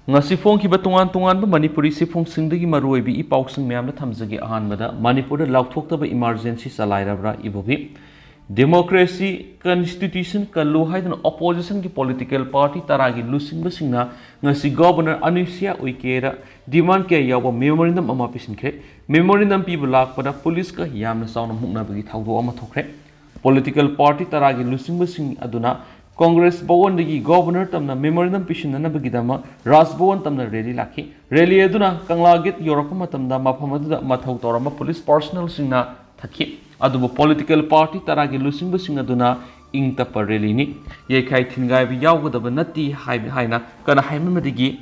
ngasi phong ki ba tungan tungan ba manipuri si phong singdagi maroi bi i pausing myam na thamjagi ahan bada manipur da laukthok ta ba emergency salai rabra ibobi democracy constitution ka lo haidana opposition ki political party taragi losing ba singna ngasi governor anusia uikera demand ke yawa memorandum ama pisinkhre memorandum pi blak pada police ka yamna sauna mukna bagi thawdo ama thokre political party taragi losing ba sing aduna Congress Bhawan dagi governor tamna memorandum pishinna bagidama Raj Bhawan tamna rally lakhi rally aduna Kangla gate Europe matamda mafam aduda mathau torama police personnel singna thakhi adubu political party taragi lusing basing aduna ing tapa rally ni yekai thingai bi yawgadaba nati haina kana haimadagi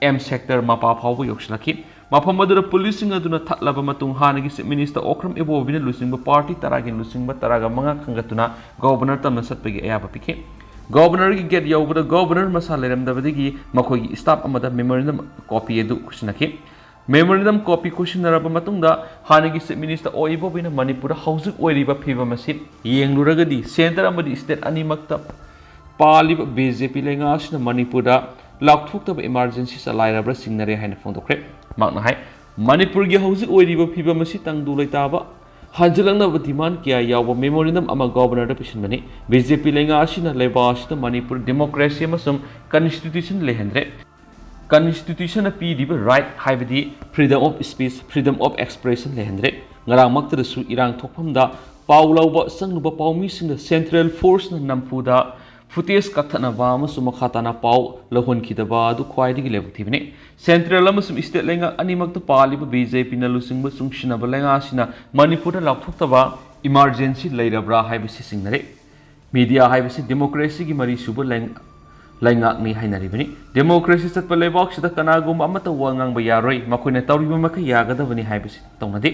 M sector mapa phawu yokslakhi mafam adura police sing aduna thatlaba matung hanagi minister okram ebobina lusing ba party taragi lusing ba taraga manga khangatuna governor tamna satpagi ayaba pikhe Governor ki get yawbada governor masala ramdabadagi makhogi staff amada memorandum copy edu kushinaki memorandum copy kushinaraba matungda hanagi minister oibo bina manipur housing oiriba phiba masit yengluragadi center amadi state animakta paliba BJP lenga asina manipura laukthukta emergency salairabra singnare haina phongdokre makna hai manipur gi housing oiriba phiba masit tangdu laitaba Hanjalangna demand kya yawa memorandum ama governor da pishinbani BJP lenga asina leba asina Manipur democracy amasum constitution lehendre constitution a pidiba right haibadi freedom of speech freedom of expression lehendre ngarang makta su irang thokphamda paulauba sangnuba paumi singda central force na nampuda footage kathana ba amasum makhatana pau lohon khidaba adu khwaidigi lebuk thibani central amasum state lenga animakta paliba BJP na lusingba sungshina lenga asina Manipur da laukthokta emergency leirabra haibisi singnare media haibisi democracy gi mari suba lenga ni hainaribani democracy satpa lebak sida kanagum amata wangang ba yaroi makoina tawriba maka yagadabani haibisi tawnade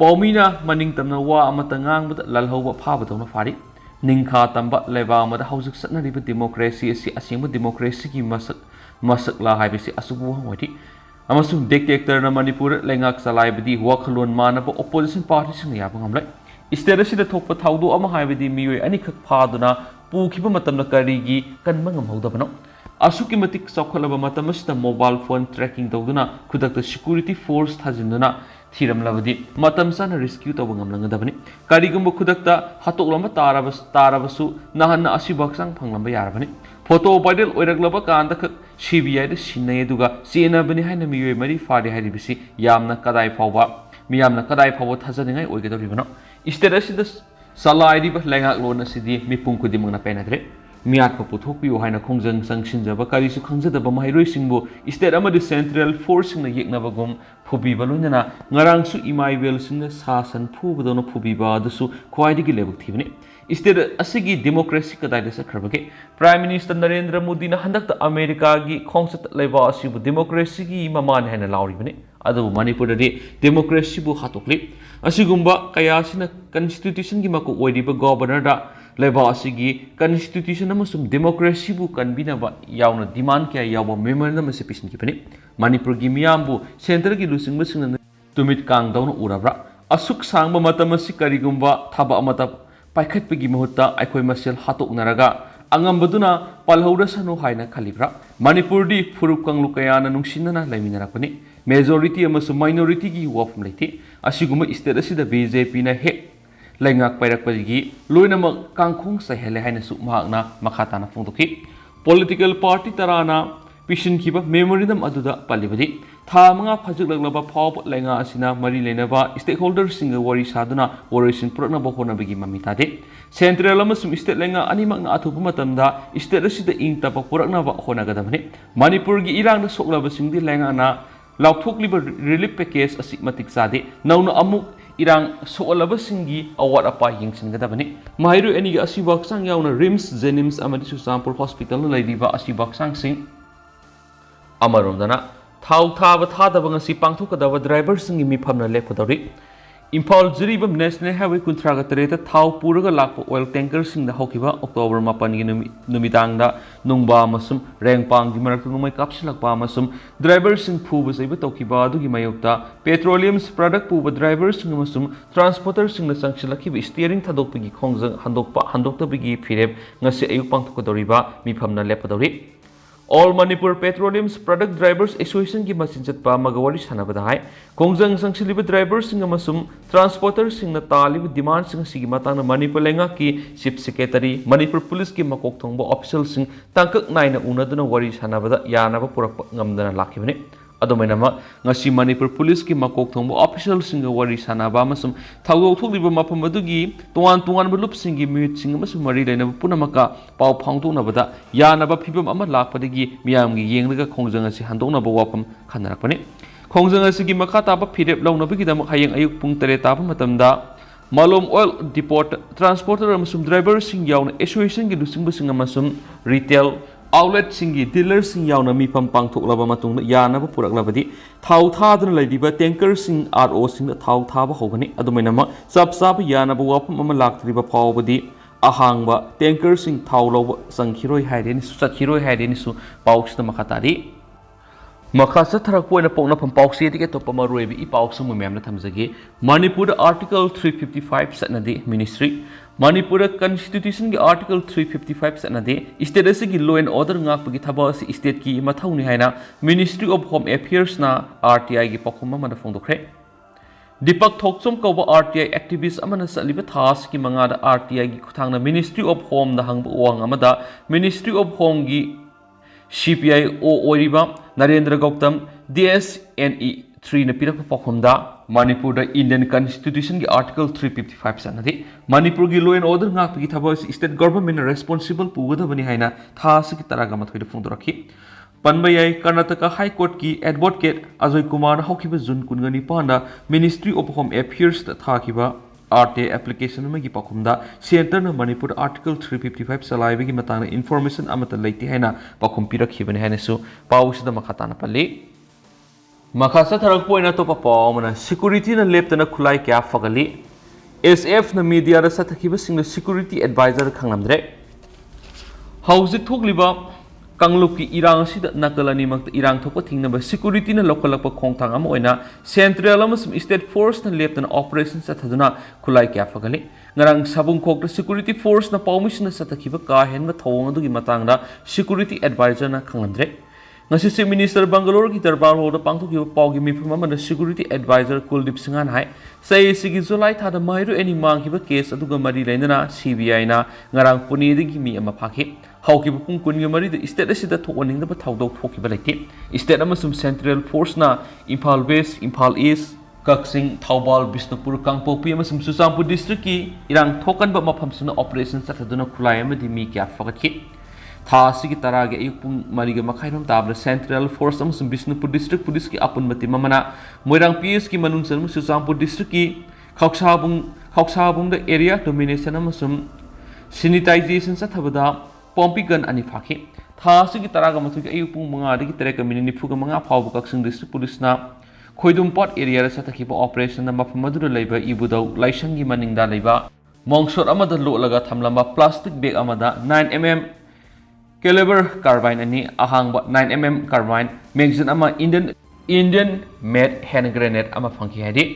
paumina maning tamna wa amata ngang ba lalhoba phaba tawna fari Ningkha tamba leba amada hausik satnariba democracy asi asingba democracy ki masak la haibisi asubu hawati amasum dictator na Manipur lengak salai badi wakhalon manaba opposition party sing yaba ngamlai state asida thokpa thawdo ama haibidi miyoi anikak phaduna pukhiba matamna karigi kanma ngamhodabano asuki matik sokhalaba matamasida mobile phone tracking tawduna khudakta security force thajinduna Thiram Lavadi, Matam Sana rescue to Bangamlangadabani, Karigumbo Kudakta, Hatoklama Tarabasu, Nahana Asibaksang Panglamba Yarabani, Photo Badil Oiraglabaka and the Shibia, the Shinaduga, Siena Benihana Mui Mari Fadi Hadibisi, Yamna Kadai Pava, Miamna Kadai Pava Tazananga, Oigata Rivano. Instead of the Salai Langa Lona Sidi, Mipunku Dimona Penadre. Miat Paputopi, Hina Kongzang Sanction Zabakari Sukanza, the Bamai Simbo, instead of the central force in the Yaknavagum, Pubi Balunana, Narangsu Imai Wilson, Sasan, Pubadona Pubiba, the Su, quite a level TV. Instead, a Sigi democracy Kadidis Akrabake, Prime Minister Narendra Modi Handak America, concert Leva, Sibu democracy, Maman and a Lauribane, other Manipur day, democracy bu Hatokli, Asigumba, Kayasina, Constitution Gimako, Wediba Governor. Leba asigi constitution amasum democracy bu kanbinaba yauna demand kya yawa memorandum se pisin kipani Manipur gi miyambu center gi lusing basing tumit kang dauna urabra asuk sangba matamasi karigumba thaba amata paikhat pegi mahutta aikoi masel hatok naraga angambaduna palhauda sanu haina khalibra Manipur di furup kanglu kayana nungsinana laiminarakani majority amasum minority gi wafum leiti asiguma state asida BJP na he Lengak Pairak Pagi, Luinama Kangkung Sahele Hainasu Magna, Makatana Fundoki, Political Party Tarana, Pishin Kiba, Memorandum Aduda Palibadi, Tamanga Pajuklaba Pop, Lenga Asina, Mari Lenava, stakeholders single worry Saduna, worries in Pranaba Honabigi Mamitade, Central Amasum State Lenga Animang Atupumatanda, State Resida Intapa Puranava Honagadamani, Manipurgi Irang the Soklava Sindi Lengana, Lauktok Liber Relief Package Asigmatic Sade, Nauna Amuk. Irang soalaba singi award apa yang singgadabani mahiru eniga asibak sang yauna rims jenims amadi susampur hospital leiriba asibak sang sing amaromdana thau thaba thadaba ngasi pangthokadaba driver singi mifamna lepodori Impal Jiribam National Highway Kuntraga Tereta Tau Puraga Lako oil tankers in the Hokiba October Mapani Numitanga Nungba Masum Rangpang Gimarak Numai Kapsilak Bamasum drivers in Pubas Eva Tokiba Dugimayota Petroleum's product Puba drivers in Masum transporters in the Sanchalaki steering Tadopigi Kongza Handokta Bigi Pireb Nasi Ayupang Tokadoriba Mipamna Lepadori All Manipur Petroleum's Product Drivers Association की machine चटपा मगवारी सानबदा है खोंजंग संगसिलिब drivers सिंग अमसुम transporters सिंग तालिब demand सिंग सिगी मतांग मणिपुर लेंगा की chief secretary Manipur police की मकोक थोंबो official सिंग तांकक नाइना उनदुना वारी सानबदा यानाबा पुरक ngамदना लाखिबने अदुमैनामा ngasi Manipur police की मकोक थोंबो official सिंग वारी सानबा अमसुम थागौ थोलिबा मफम अदुगी तोवान तोवान बलुप सिंगी म्यूट सिंग अमसुम मरी लेना पुनमका पाव फांगदोनबदा यानाबा फिबम अमा लाखपदगी मियामगी येंगलगा खोंजंग असि हंदोनबा वाफम खनरकपने खोंजंग असि मखा ताबा फिरेप लौनबगीदम हयेंग अयुक पुंग 3 ताबा मतमदा मालोम ऑयल डिपोट ट्रांसपोर्टर अमसुम ड्राइवर सिंग याउन एसोसिएशन की लुसिंग सिंग अमसुम रिटेल आउटलेट सिंगी डीलर सिंग याउन मीफम पांगथोकलबा मतुंग यानबा पुरकलबदी थाउ थादन लैदिबा टैंकर सिंग आरओ सिंग थाउ थाबा होगनी अदुमैनम सब सब यानबा वाफम अमा लाक्त्रिबा फावबदी अहांगबा टैंकर सिंग थाउ लौब संखिरोय हाइदेनि सचखिरोय हाइदेनि सु पाउक्सना मखातारी मखासा थरकपोइना पोंगनाफम पाउक्सेदि के तोप मरुएबि इ पाउक्सम मैमना थमजगे मणिपुर आर्टिकल 355 सनदे मिनिस्ट्री मणिपुर कॉन्स्टिट्यूशन के आर्टिकल 355 सनदे स्टेट असि लॉ एंड ऑर्डर ngaपगी थबा असि स्टेट की मथौनि हाइना मिनिस्ट्री ऑफ होम अफेयर्स ना आरटीआई की पखुम मन फोंदोखरे दीपक थोक्सम कौब आरटीआई एक्टिविस्ट अमन सलिब थास की मंगादा आरटीआई की खुथांगना मिनिस्ट्री ऑफ होम दा हंग वांग अमदा मिनिस्ट्री ऑफ होम की सीपीआई ओ ओरिबा नरेंद्र गौतम DSNE 3 ने पिरक पखुमदा मणिपुर इंडियन कॉन्स्टिट्यूशन की आर्टिकल 355 सनदे मणिपुर की लॉ एंड ऑर्डर ngaपगी थबा स्टेट गवर्नमेंट रेस्पॉन्सिबल पुगदबनी हाइना थास की तरागा मथोइद फोंदोरखी पनबयाई कर्नाटक हाई कोर्ट की एडवोकेट अजय कुमार हौखिब जुन कुनगनी पांदा मिनिस्ट्री ऑफ होम अफेयर्स थाखिबा आरटीआई एप्लीकेशन में की पखुमदा सेंटर न मणिपुर आर्टिकल 355 सलाइबे की मतांग इन्फॉर्मेशन अमत लेते हैना पखुम पिरखिबने हैनसु पाउसदा मखाताना पल्ले मखासा थरक पोइना तो पावमना सिक्योरिटी न लेप्तना खुलाई क्या फगली एसएफ न मीडिया रा सथखिब सिंग सिक्योरिटी एडवाइजर खंगनमद्रे हौजिक थोकलिबा कांगलुप की इरांग सिद नकलनी मक्त इरांग थोप थिंगनब सिक्योरिटी न लोकलप खोंगथांग अम ओइना सेंट्रल अमसुम स्टेट फोर्स न लेप्तना ऑपरेशन सथदुना खुलाई क्या Fugly ngarang sabung khok security force na pawmis na satakhiba ka hen ba thong adu gi matang da security advisor na khanglamdre ngasi se minister Bangalore ki darbar ho da pangthok gi paw gi mifum ma na security advisor Kuldip Singan hai sai sigi July tha da mairu any mang ki ba case adu ga mari leina CBI na ngarang puni de gi mi ama phakhi hauki bu pung kun gi mari de state asida thoning da ba thawdok thoki ba lete state amasum central force na Imphal West Imphal East Kaksing Thaubal Bisnupur Kangpopi amasum Susampur district ki irang thokan ba mafam suna operation sathaduna khulai amadi mi kya fakhi tha sigi tarage ayupung mariga makhairam tabla central force amasum Bisnupur district police ki apun mati mamana moirang PS ki manung san Susampur district ki khaksabung da area domination amasum sanitization sathabada pompi gun ani fakhi tha sigi taraga mathu ki ayupung manga dagi tereka minini phuga manga phawbu Kaksing district police na Khoidum-pot area ra satakhiba operation na mafam adura leiba ibudau laishangi maningda leiba mongshot amada lolaga thamlamba plastic bag amada 9mm caliber carbine ani ahangba 9mm carbine magazine ama Indian made hand grenade ama phangki hadi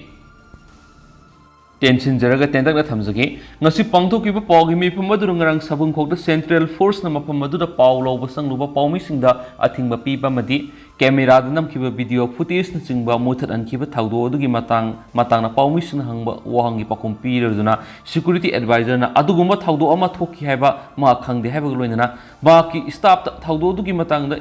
tension jaraga tendak na thamjagi ngasi pangthokiba pawgi mifum adura ngarang sabung khokda central force na mafam adura paw loba sangluba pawmi singda athingba piba madi camera da namkiba video footage na chingba muthat ankiba thawdo adugi matang na pawmi sing hangba wahangi pakum piraduna security advisor na adugumba thawdo ama thoki haiba ma khangde haiba loinana ba ki staff thawdo adugi matang da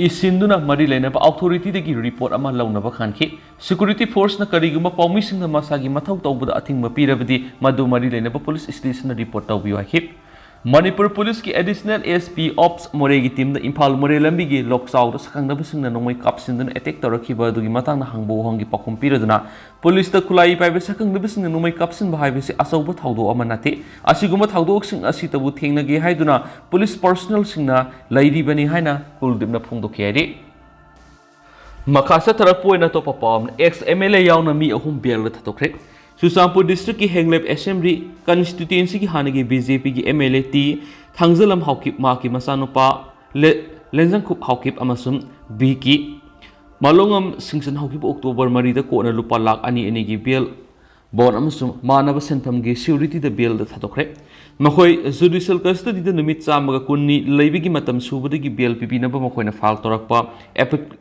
isinduna mari leina ba authority de ki report ama launa ba khanki security force na kariguma pawmi sing na masagi mathau tawbuda athing ma pirabadi madu mari leina ba police station na report tawbiyo hakip Manipur Police की additional SP Ops Moregi team the Imphal More lambi gi loksau da sakangda bising na nomoi kapsin dun attack tawrakhiba dugi matang na hangbo hongi pakum piraduna police ta khulai pai be sakangda bising na nomoi kapsin ba haibe se asauba thawdo amanate asiguma thawdo sing asi tabu thengna ge haiduna police personnel sing na lairi bani haina Kuldip na phungdo kheri makasa tarak poina to papam ex MLA yauna mi ahum bel la thatokre Susampur district की Henglep assembly constituency की हाने की BJP की MLA T थांगजलम Haokip मा की मसानुपा लेंजंगखुप Haokip अमसुम B की मालोंगम सिंगसन Haokip October मरी the कोना लुपा लाख अनि की bell bond amasung manaba senpamgi security da bail da thadokre makhoi judicial custody da numit chamaga kunni leibigi matam subadagi bail pipinaba makhoina file torakpa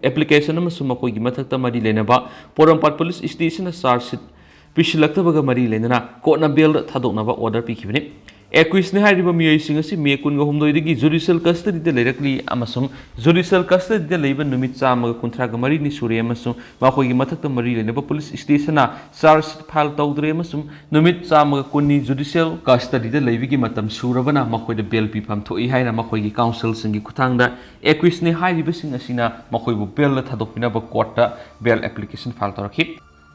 application amasung makhoi gi mathakta mari lenaba porampat police station na charge sheet pisilaktabaga mari lenana court na bail da thadoknaba order pikibani Equis ne hariba miyoi singa si me kun ga humdoi digi judicial custody de leirakli amasung judicial custody de leiba numit chamaga kunthra ga mari ni sure amasung makhoi gi mathakta mari lenaba police station na charge file tawdre amasung numit chamaga kunni judicial custody de leibigi matam surabana makhoi de bail pifam thoi haina makhoi gi council singi kuthangda equis ne hariba singa sina makhoi bu bail la thadokpina ba court ta bail application file torakhi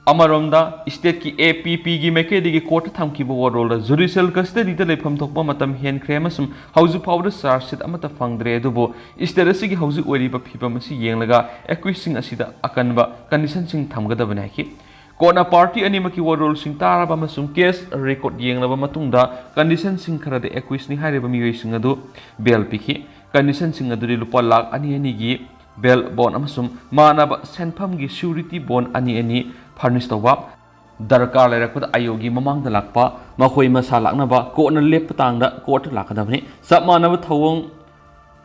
Amaronda state ki APP gi mekedi gi court thamki bo role judicial custody de lepham thokpa matam hen kremasum hauju powder charge sheet amata fangdre dubo state asigi hauju ori ba phibam asi yenglaga accusing asida akanba condition sing thamgada banaki kona party ani maki role sing taraba masum case record yenglaba matungda condition sing khara de accuse ni haire ba miyoi sing adu bail pikhi condition sing adu lupa lakh ani gi bail bond amasum manaba senpham gi security bond ani furnish tawba darkar lerakpad ayogi mamang da lakpa makhoi masa laknaba court na lep tangda court lakadabni sapmanaba thawong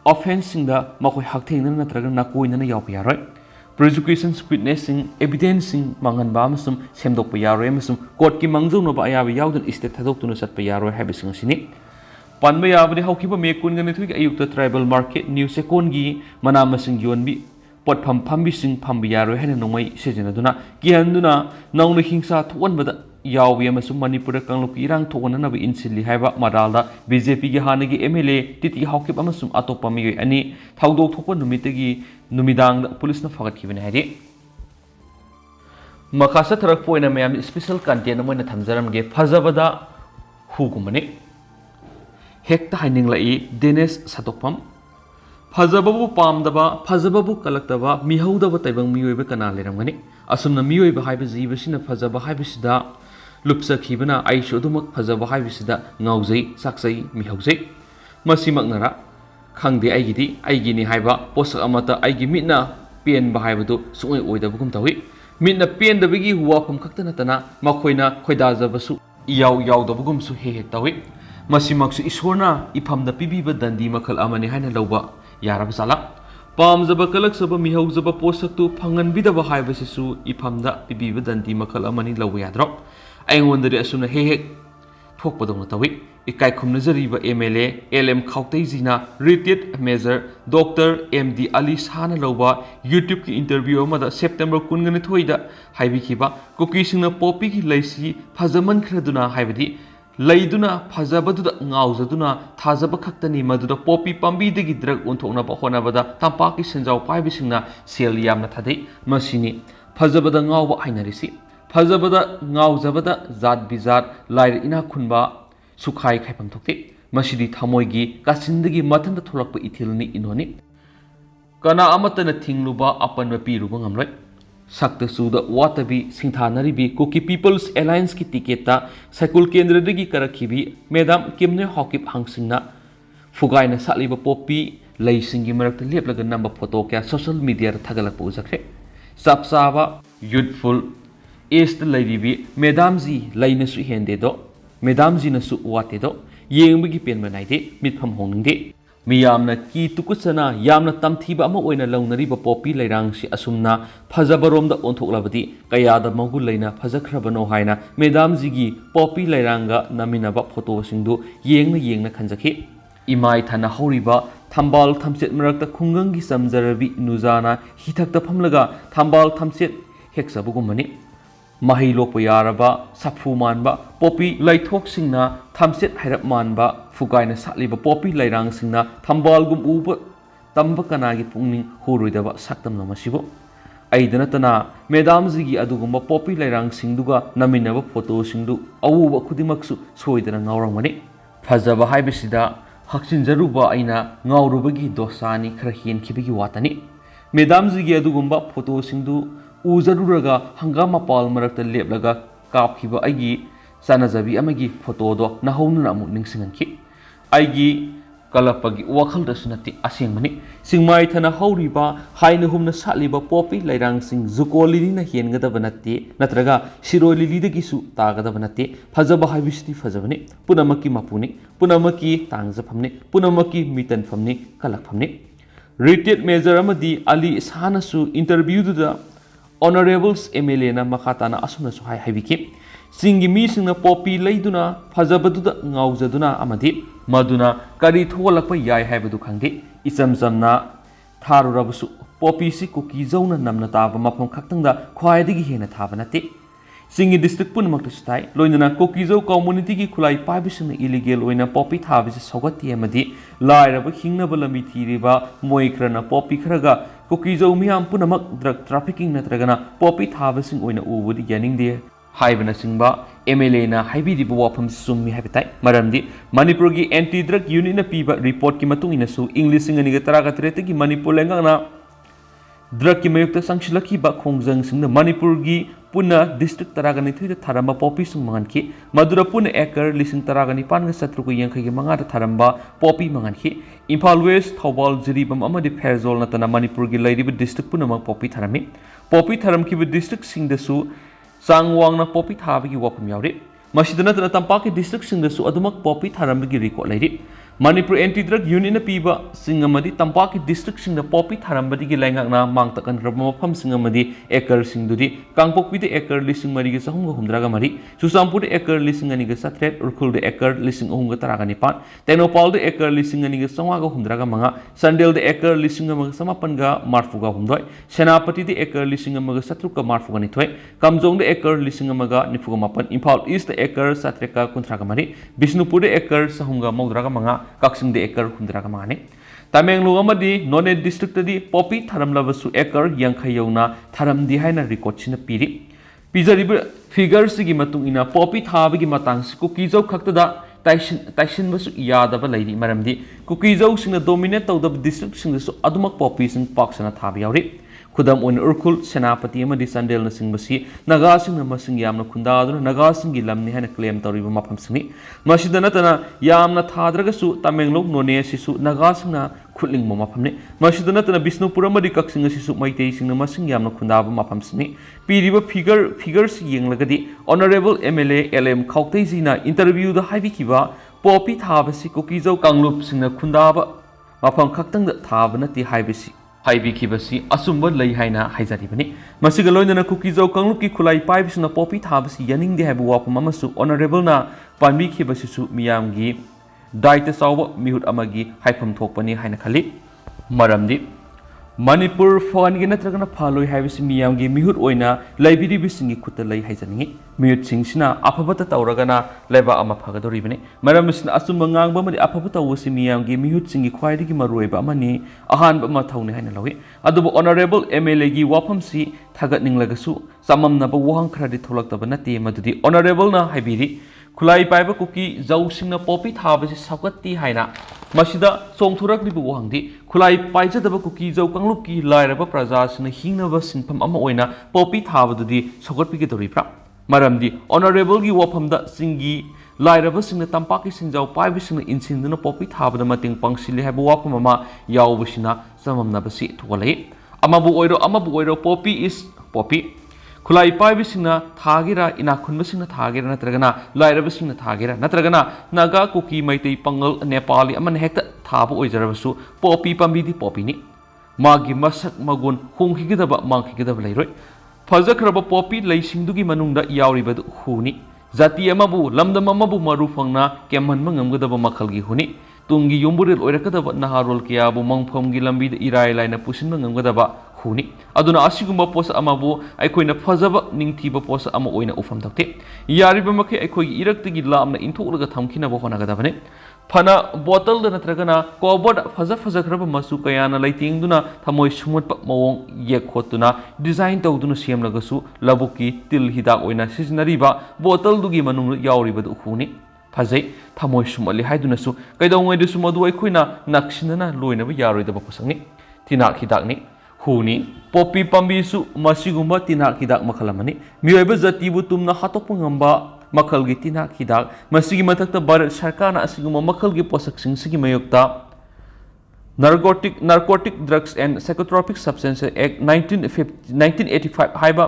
offensing da makhoi haktheng na natraga na koina na yaw yaroi prosecution witnessing evidencing mangan ba masum semdok pa yaroi masum court ki mangjo no ba ayabi yawdan state thadok tunu sat pa yaroi habising sini panba yabani haukiba mekun gani thuik ayukta tribal market new second gi manamasing yonbi pot phambi sing phambi yaroi hena nongmai sejena duna kihanduna nongna hingsa thonbada yawi amasum manipur kangluk irang thona na insilli haiba madalda BJP gi hanagi MLA titi hawkip amasum atopa mi ani thawdok thokpa numitagi numidang police na fagat kibene hari makasa tharak poina mayam special content moina thamjaram ge phajabada hu gumani hekta haining lai Dinesh Satokpam Phajababu pamdaba phajababu kalaktaba mihaudaba taibang miyoiba kana leramgani asumna miyoiba haiba jibasina phajaba haibisida lupsakhibana aishu adumak phajaba haibisida ngaujai saksai mihaujai masimaknara khangde aigidi aigini haiba posak amata aigi mitna pen ba haibadu sungoi oidabugum tawi mitna pen dabigi huwafam khaktana tana makhoina khoidajabasu yaudabugum su he tawi masimaksu isorna iphamda pibiba dandi makhal amani haina lawba yarab sala pamjaba kalak saba mihaujaba posaktu phangan bidaba haibasisu iphamda pibiba dandi makhal amani lawba yadro aingondari asuna he thokpadong tawi ikai khumnajariba MLA LM khautai jina retired major Dr MD Ali Sana lawba YouTube ki interview amada September 19 da haibikhiba kokisingna popi ki laisi phajaman khraduna haibadi Laiduna Phajabaduna ngaujaduna thajaba khaktani maduda popi pambi degi drug unthokna ba honabada tampaki senjau paibisingna sel yamna thadei masini Phajabada ngauba hainarisi Phajabada ngaujabada zat bizat lair ina khunba sukhai khaipam thokte masidi thamoigi kasindagi mathanda tholakpa ithilni inoni kana amatana thingluba apanba piruba ngamloi Sakta suda watabi singthanaribi Cookie People's Alliance ki tiketa Sakul Kendra degi karakhibi Medam Kimne Hokip hangsingna Fugaina saliba popi laisingi marakta leplaga namba photo kya social media thagalakpa ujakre Sapsaba youthful est leiribi Medam ji Leina su Hendedo Medam ji na su watedo yengbagi pen manaide mitpham honingde Miyamna ki tukusana yamna tamthiba ama oina launariba popi leirangsi asumna phajabaromda onthoklabadi kayada magul leina phajakhrabano haina medam jigi popi leiranga naminaba photo singdu yengna khanjakhi imai thana horiba thambal thamset marakta khungangi samjarabi nuzana hithakta phamlaga thambal thamset heksabugumani mahi lokpa yaraba saphu manba popi laithok singna thamset hairap manba fugaina satliba popi lairang singna thambalgum uba tamba kanagi pungning huruidaba saktamna masibo aidana tana medam jigi adugumba popi lairang singduga naminaba photo singdu awuba khudimaksu soidana ngawrangmani phajaba haibisida haksinjaruba aina ngawrubagi dosani khara henkibigi watani medam jigi adugumba photo singdu Uzaruraga hangama pal marakta leplaga kapkhiba aigi sanajabi amagi photo do nahonu na amuk ningsinganki aigi कलपगी वखलदसु नति असेंगमनि सिंगमाई थना हौरिबा हाइना हुमना सालिबा पोपी लैरांग सिंग जुकोलिना हेनगदब नति नत्रगा सिरोय लिलिदगिसु तागदब नति फजबा हाइबिसति फजबनि पुनमकी मपुनि पुनमकी तांगजफमनि पुनमकी मितनफमनि कलकफमनि रिटेड मेजर अमदी अली सानसु इंटरव्यूदुदा ऑनरेबल्स एमएलए ना मखाताना असुनसु हाइबिकी सिंगी मीसिंगना पोपी लैदुना फजबदुदा ngaujaduna amadi maduna kari tholakpa yai haibadu khangde isam samna tharurabusu popi si kuki zauna namna taba mafam khaktangda khwaidigi hena thaba nate singi district punmak tu stai loinana kuki zau community gi khulai pabisina illegal oina popi thabisi sogati amadi lairaba hingnaba lambi thiriba moikrana popi kharaga kuki zau miyam punamak drug trafficking natragana popi thabasing oina ubudi yaningde हाइबना सिंबा MLA ना हाइबिदिबो वाफम सुमि हाइबताइ मरमदि मणिपुर की anti drug unit ना पीबा report की मतुंग इनसु English सिंगनि ग तरागा तरेते की मणिपुर लेंगाना ड्रग की मयुक्त संगशिलखि बा खोंगजंग सिंग मणिपुर की पुना डिस्ट्रिक्ट तरागा निथुइदा थारंबा पॉपी सुंग मंगनखि मधुरा पुना एकर लिसिंग तरागा निपान ग सत्रुको यंखै गे मंगा थारंबा पॉपी मंगनखि इम्फाल वेस्ट थौबाल जिरिबम अमदि फेरजोल नतना मणिपुर की लैरिबा डिस्ट्रिक्ट पुना मक पॉपी थारमि पॉपी थारमखिबा डिस्ट्रिक्ट सिंगदसु सांगवांगना पॉपी थाबगी वाफम यावरे मसिदना तना तंपाकी डिस्ट्रिक्ट सिंगदसु अदुमक पॉपी थारमबगी रिकॉर्ड लैरि मणिपुर एंटी ड्रग यूनिट ना पीबा सिंगमदि तंपाकी डिस्ट्रिक्ट सिंगदा पॉपी थारमबदि लैंगाकना मांगतकनग्रब मफम सिंगमदि एकर सिंगदुदि कांगपोकपीदे एकर लिसिंग मरिगे सहुंग हुमद्रागा मरि सुसामपुरदे एकर लिसिंग अनिगे सत्रेट उरखुलदे एकर लिसिंग अहुंग तरागा निपान तेनोपालदे एकर लिसिंग अनिगे संवागा हुमद्रागा मंगा संडेलदे एकर लिसिंग अमगा समापनगा मार्फुगा हुमदोय सेनापतिदे एकर लिसिंग अमगा सत्रुका मार्फुगा निथोय कामजोंगदे एकर लिसिंग अमगा निफुगा मापन इम्फाल ईस्ट एकर सत्रेका कुंथ्रागा मरि बिष्णुपुरदे एकर सहुंगा मौद्रागा मंगा काक्सिंग दे एकर हुंद्रागा माने तामेंगलोंग अमदी नोने डिस्ट्रिक्ट दि पॉपी थारमलबसु एकर यंखै यौना थारमदि हाइना रिकॉर्ड सिना पीरि पिजरिब फिगर सिगी मतुंग इना पॉपी थाबगी मतंग कुकीजौ खक्तदा ताइसिनबसु यादब लैरि मरमदि कुकीजौ सिंगना डोमिनेट तौदब डिस्ट्रिक्ट सिंगसु अदुमक पॉपी सिंग पाक्सना थाब यावरि खुदम ओन उरखुल सेनापति अमदि संडेल न सिंगबसी नगा सिंग मसिंग यामना खुंदादुना नगा सिंगी लमनि हाना क्लेम तौरिबा मफम सिंगि मसिदा नतना यामना थाद्रगसु तमेंगलों नोने सिसु नगा सिंगना खुलिंग मफमने मसिदा नतना बिष्णुपुर अमदि कक्सिंग सिसु मैतै सिंगना मसिंग यामना खुंदाबा मफम सिंगि पीरिबा फिगर सि येंगलगदि ऑनरेबल एमएलए एलएम खाउतैजिना इंटरव्यू द हाइबिखिबा पॉपी थाबसि कुकीजौ कांगलुप सिंगना खुंदाबा मफम खक्तंग थाबा नति हाइबिसि हाइबिखिबसि असुंब लई हाइना हाइजारिबनि मसिगा लोइनना कुकीजौ कांगलुप की खुलाई पाइबिसना पॉपी थाबसि यनिंगदे हाइबु वाफम अमसु ऑनरेबल ना पानबिखिबसिसु मियामगी दायित्व चाव मिहुत अमगी हाइफम थोकपनि हाइना खलि मरमदि मणिपुर फनगी नत्रगना फालोय हाइबिसि मियामगी मिहुत ओइना लाइब्रेरीबिसिंगी खुत्ता लई हाइजानिंगि मिहुत सिंगसिना अफबत तौरगना लेबा अमा फगदोरिबनि मरमसिना असुंब ngang मदि अफबत तौवसि मियामगी मिहुत सिंगी ख्वाइदगी मरुयबा अमनि अहानबा मथौनि हाइना लौइ अदुबो ऑनरेबल एमएलए गी वाफमसि थागतनिंगलगसु सममनबा वहंग खरादि थोलक्तबा नते मदुदि ऑनरेबल ना हाइबिरि खुलाई पाइबा कुकी जौसिंगना पॉपी थाबसि सगत्ति हाइना मसिदा सोंथुरकलिबु वहंगदि खुलाई पाइजदबा कुकी जौ कांगलुप की लाइरबा प्रजासिना हिंगनबा सिनफम अमा ओइना पॉपी थाबदुदि सगतपिगे दरिब्रा मरमदि ऑनरेबल की वफमदा सिंगी लाइरबा सिंगना तंपाकी सिंजाव पाइबिसिंगना इंसिंदना पॉपी थाबदा मतिंग पंगसिले हाइबा वाफम अमा यावबसिना सममनबसि थोगलै अमाबु ओइरो पॉपी इज पॉपी खुलाई पाइबिसिंगना थागेरा इनाखुनबसिंगना थागेरा नत्रगना लाइरबसिंगना थागेरा नत्रगना नागा कुकी मैतै पंगल नेपाली अमन हेक्ता थाबा ओइजरबसु पॉपी पंबिदि पॉपीनि मागी मसक मगुन होंखिगदबा मांखिगदबा लैरोय फजखरबा पॉपी लैसिंगदुगी मनुंगदा यावरिबदु हुनी जाति अमबु लमदम अमबु मरु फंगना केमहनबा ngamgदबा मखलगी हुनी तुंगी युम्बुरेल ओइरकदबा नहारोल कियाबु मंगफमगी लंबीद इराय लाइना पुसिनबा ngamgदबा हुनी अदुना असिगुम्बा पोस अमबु अइखोइना फजबा निंगथिबा पोस अमा ओइना उफम दक्ते यारिबा मखे अइखोइगी इरक्तगी लामना इंथोलगा थमखिनबा होनागदबने फना बोतल द नत्रगना कोबोड फजखरबा मसु कयाना लैतिंगदुना थमोय सुमुटपा मवोंग येखोतुना डिजाइन तौदुना सेमलगसु लबुकी तिल हिदाक ओइना सिजनरिबा बोतल दुगी मनुंग यावरिबदु हुनी फजै थमोय सुमलि हाइदुनासु कैदौंगैदसु मदु अइखोइना नक्सिनना लोइनबा यारोइदबा पोसंगनि तिनाक हिदाकनि हुनी पॉपी पंबीसु मसिगुम्बा तिनाक हिदाक मखलमनि मियोइबा जातिबु तुमना हातोकपा ngamba मखलगी तिनाक हिदाक मसिगी मथक्ता भारत सरकारना असिगुम्बा मखलगी पोसकसिंग सिगी मयोक्ता Narcotic Drugs and Psychotropic Substances Act 1985 haiba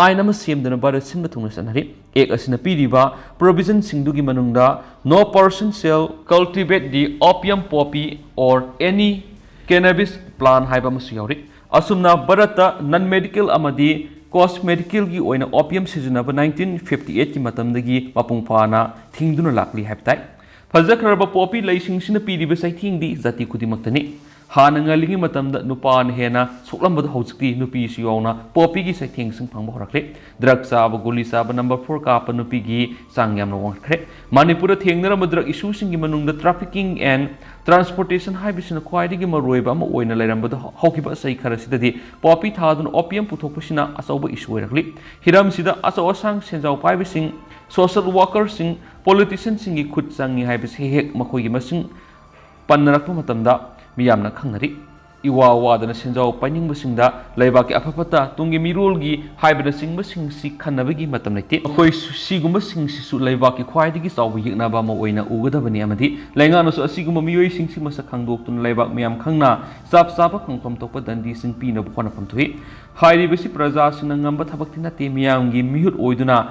ain ama semdana Bharat sinba thungna sanari ek asina piriba provision singdugi manungda no person shall cultivate the opium poppy or any cannabis plant haiba masu yauri asumna Bharata non medical amadi cosmetical gi oina opium seasonaba 1958 ki matamdagi mapung phana thingduna lakli haiptai Phajabada poppy laising piriba saithingdi jati kudimaktani Hanangalingi matamda nupan hena suklambada hausikti nupi siyawna poppy gi saithing sing phangba horakle drug saba guli saba number 4 kapa nupi gi sangyamna wangkhre Manipura thengnara drug issue singi manungda trafficking and transportation haibisina khwaidigi maroiba ama oina lairambada haukiba sai kharasidadi poppy thadun opium puthokpasina asauba issue oirakli hiram sida asaw asang senjaw paibising social workers sing politicians singi khut sangi haibisi hek makoi gi masing pannarakpa matamda miyamna khangnari iwa wadana senjaw paining basingda laibaki afapata tungi mirolgi haibana singba singsi khanabagi matam naite akoi sigumba singsi su laibaki khwaidigi sawbi yeknaba ma oina ugadabani amadi laingana su asigumba miyoi singsi masa khangdoktun laibak miyam khangna sap sapa khangpam tokpa dandi sing pina bukona pamthui hairibasi praja singna ngamba thabakti nate miyamgi mihut oiduna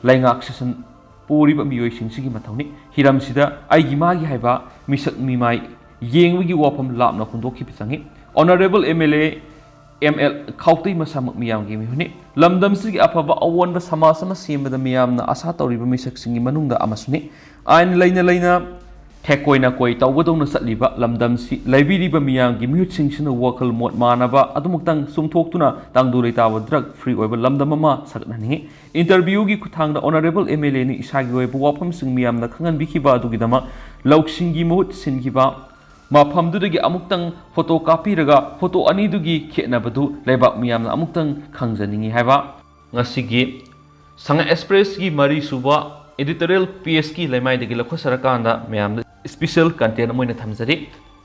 laingak sesan puriba miyoi singsigi mathauni hiramsida aigi magi haiba misak mimai yengwigi wapam lapna khundokhi pisangi honorable MLA ML khautai masamak miyamgi mihuni lamdamsigi afaba awonba samasama sembada miyamna asa tawriba misak singi manungda amasuni ain leina Hekoina koi tawgadona satliba lamdamsi laibiriba miyamgi mihut singsina wakal mot manaba adumuktang sumthoktuna tangdu leitawa drug free oiba lamdamama saknaningi interview gi kuthangda honorable MLA ni isagi oiba wapam sing miyamna khangan bikiba adugidama lauksingi mohut singiba mafamdudagi amuktang photo copy raga photo anidugi khenabadu leibak miyamna amuktang khangjaningi haiba ngasigi sanga express gi mari suba editorial PS ki laimai dagi lakho sarakanda miyamna special content amoina thamjari